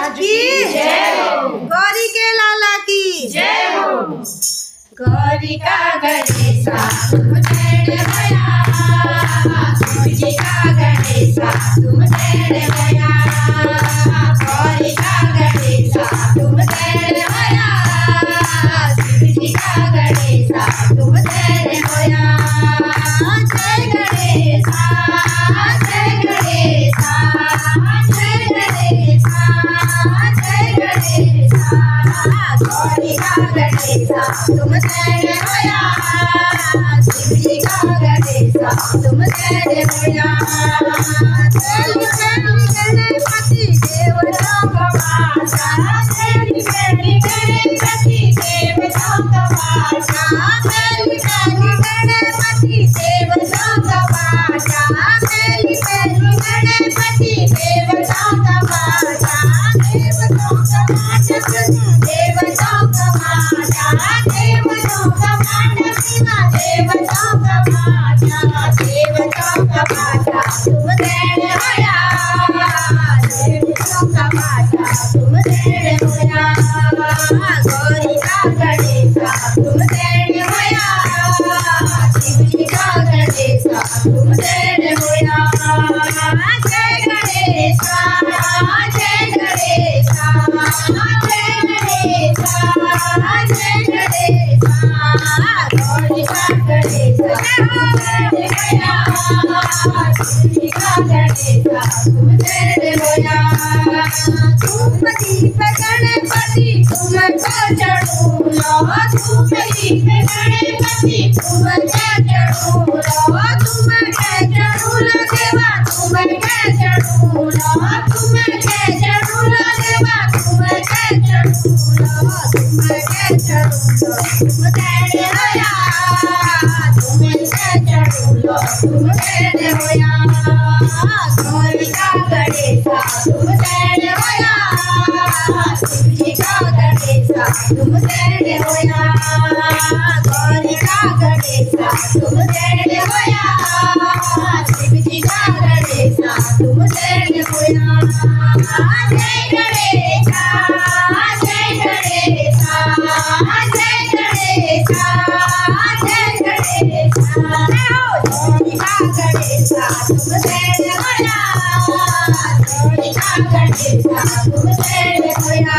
की जय हो, गौरी के लाला की जय हो। गौरी का गणेशा तुम तेरे भया, गौरी का गणेशा तुम तेरे भया, गौरी का गणेशा तुम तेरे भया, शिव जी का गणेशा तुम तेरे भया। जय गणेशा जय गणेशा जय गणेशा जय गणेशा, गौरी का गणेशा तुम तेरे भया, शिव जी का गणेशा तुम तेरे भया। तेरी बेटी गणपति देवता का माता, तेरी बेटी गणपति देवता का माता, तेरी बेटी गणपति देवता का माता, तेरी बेटी गणपति देवता का माता, देवता का माता, देवता का माता, देवता का माता, सीमा देवता का माता, देवता का माता तुम तेरे भया, देवता का माता तुम तेरे भया। गौरी का गणेशा तुम तेरे भया, शिव जी का गणेशा तुम तेरे भया। जय गणेशा जय गणेशा जय गणेशा जय गणेशा, गौरी का गणेशा तुम तेरे भया, शिव जी का गणेशा तुम तेरे भया। धूप दीप गणपति तुमको चढ़ूलो, धूप दीप गणपति तुमको चढ़ूलो, तुमको चढ़ूलो देवा, तुमको चढ़ूलो, तुमको चढ़ूलो देवा, तुमको चढ़ूलो, तुमको चढ़ूलो तुम तेरे भया, तुमको चढ़ूलो तुम तेरे भया। गौरी का गणेशा तुम तेरे भया, शिव जी का गणेशा तुम तेरे भया, गौरी का गणेशा तुम तेरे भया, शिव जी का गणेशा तुम तेरे भया। जय गणेशा जय गणेशा जय गणेशा जय गणेशा, गौरी का गणेशा तुम तेरे भया, गौरी का गणेशा तुम तेरे भया।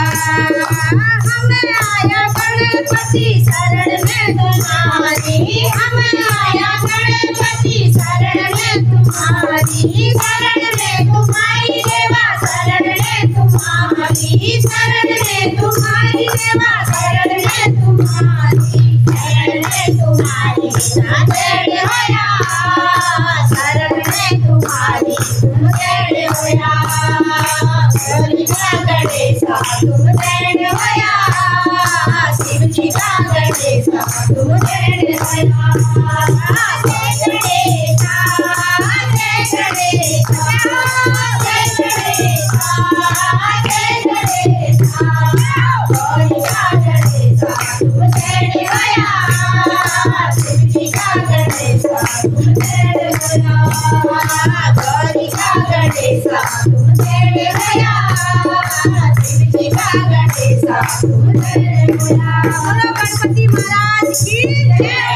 हमें आया गणपति शरण में तुम्हारी, हमें आया गणपति शरण में तुम्हारी, शरण में तुम्हारी देवा, शरण में तुम्हारी, शरण में तुम्हारी देवा, शरण में तुम्हारी, शरण में तुम्हारी ना तेरे भया, शरण में तुम्हारी तुम तेरे भया। गौरी का गणेशा तुम तेरे भया, शिव जी का गणेशा तुम तेरे भया। जय गणेशा जय गणेशा जय गणेशा जय गणेशा, गौरी का गणेशा तुम तेरे भया, शिव जी का गणेशा तुम तेरे भया। गौरी का गणेशा तुम तेरे भया, शिव जी का गणेशा तुम तेरे भया। बोलो गणपति महाराज की जय।